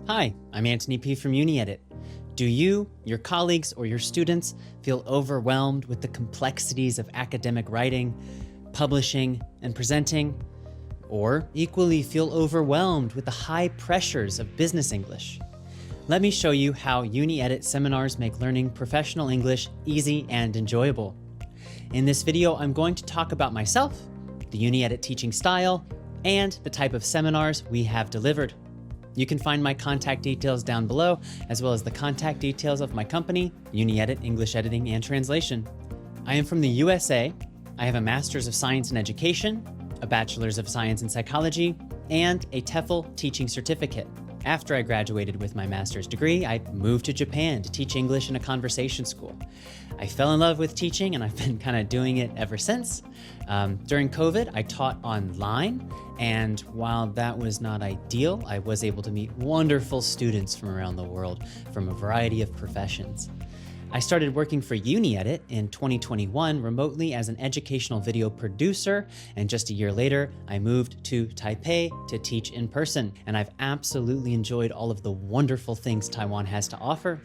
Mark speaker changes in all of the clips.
Speaker 1: Hi, I'm Antony P from Uni-edit. Do you, your colleagues, or your students feel overwhelmed with the complexities of academic writing, publishing, and presenting? Or equally feel overwhelmed with the high pressures of business English? Let me show you how Uni-edit seminars make learning professional English easy and enjoyable. In this video, I'm going to talk about myself, the Uni-edit teaching style, and the type of seminars we have delivered. You can find my contact details down below, as well as the contact details of my company, Uni-edit English Editing and Translation. I am from the USA. I have a Master's of Science in Education, a Bachelor's of Science in Psychology, and a TEFL teaching certificate. After I graduated with my master's degree, I moved to Japan to teach English in a conversation school. I fell in love with teaching, and I've been kind of doing it ever since. During COVID, I taught online, and while that was not ideal, I was able to meet wonderful students from around the world from a variety of professions. I started working for Uni-edit in 2021 remotely as an educational video producer, and just a year later, I moved to Taipei to teach in person, and I've absolutely enjoyed all of the wonderful things Taiwan has to offer.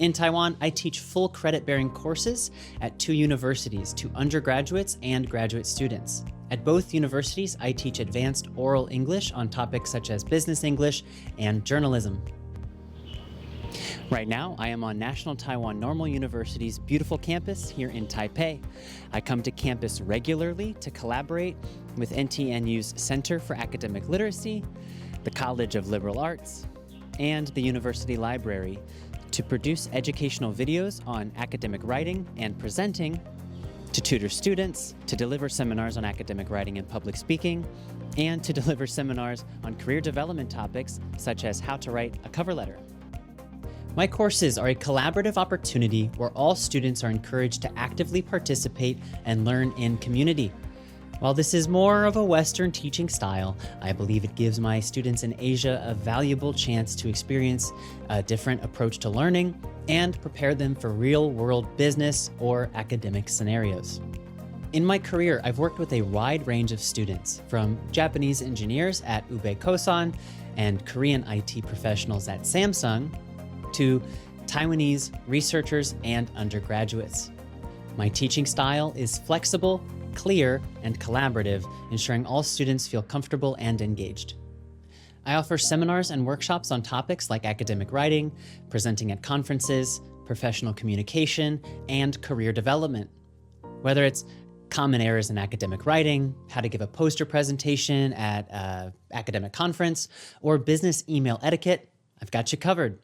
Speaker 1: In Taiwan, I teach full credit-bearing courses at 2 universities to undergraduates and graduate students. At both universities, I teach advanced oral English on topics such as business English and journalism. Right now, I am on National Taiwan Normal University's beautiful campus here in Taipei. I come to campus regularly to collaborate with NTNU's Center for Academic Literacy, the College of Liberal Arts, and the University Library to produce educational videos on academic writing and presenting, to tutor students, to deliver seminars on academic writing and public speaking, and to deliver seminars on career development topics such as how to write a cover letter. My courses are a collaborative opportunity where all students are encouraged to actively participate and learn in community. While this is more of a Western teaching style, I believe it gives my students in Asia a valuable chance to experience a different approach to learning and prepare them for real-world business or academic scenarios. In my career, I've worked with a wide range of students, from Japanese engineers at Ube Kosan and Korean IT professionals at Samsung, to Taiwanese researchers and undergraduates. My teaching style is flexible, clear, and collaborative, ensuring all students feel comfortable and engaged. I offer seminars and workshops on topics like academic writing, presenting at conferences, professional communication, and career development. Whether it's common errors in academic writing, how to give a poster presentation at an academic conference, or business email etiquette, I've got you covered.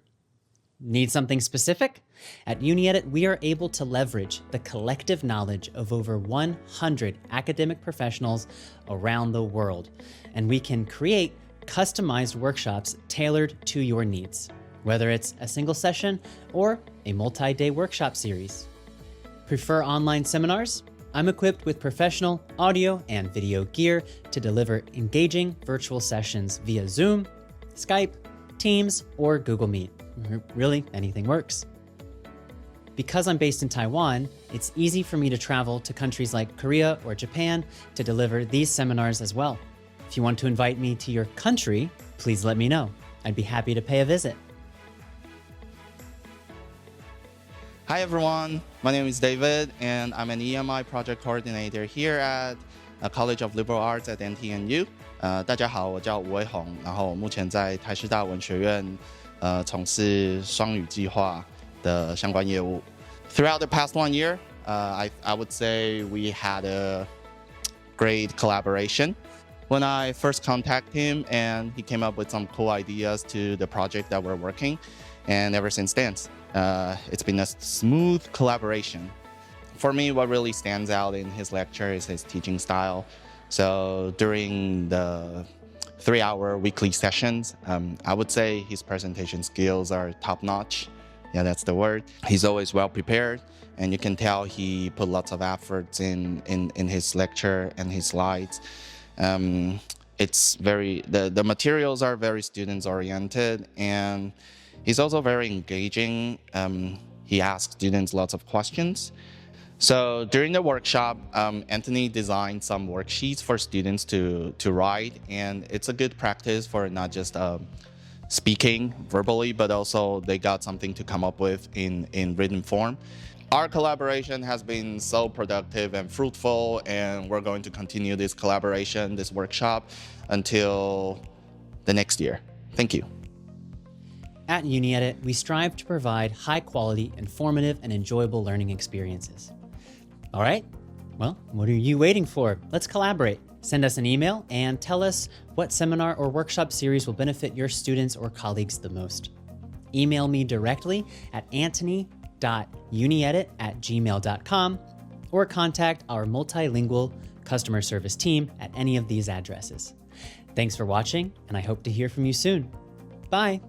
Speaker 1: Need something specific? At Uni-edit, we are able to leverage the collective knowledge of over 100 academic professionals around the world, and we can create customized workshops tailored to your needs, whether it's a single session or a multi-day workshop series. Prefer online seminars? I'm equipped with professional audio and video gear to deliver engaging virtual sessions via Zoom, Skype, Teams, or Google Meet. Really, anything works. Because I'm based in Taiwan, it's easy for me to travel to countries like Korea or Japan to deliver these seminars as well. If you want to invite me to your country, please let me know. I'd be happy to pay a visit.
Speaker 2: Hi everyone, my name is David and I'm an EMI project coordinator here at College of Liberal Arts at NTNU. 大家好，我叫吴伟宏，然后我目前在台师大文学院从事双语计划的相关业务。Throughout the past 1 year, I would say we had a great collaboration. When I first contacted him, and he came up with some cool ideas to the project that we're working, and ever since then, it's been a smooth collaboration. For me, what really stands out in his lecture is his teaching style. So during the 3-hour weekly sessions, I would say his presentation skills are top-notch. Yeah, that's the word. He's always well prepared, and you can tell he put lots of efforts in his lecture and his slides. It's the materials are very students-oriented, and he's also very engaging. He asks students lots of questions. So during the workshop, Antony designed some worksheets for students to write, and it's a good practice for not just speaking verbally, but also they got something to come up with in written form. Our collaboration has been so productive and fruitful, and we're going to continue this collaboration, this workshop, until the next year. Thank you.
Speaker 1: At Uniedit, we strive to provide high-quality, informative, and enjoyable learning experiences. All right, well, what are you waiting for? Let's collaborate. Send us an email and tell us what seminar or workshop series will benefit your students or colleagues the most. Email me directly at Antony.uniedit@gmail.com or contact our multilingual customer service team at any of these addresses. Thanks for watching, and I hope to hear from you soon. Bye.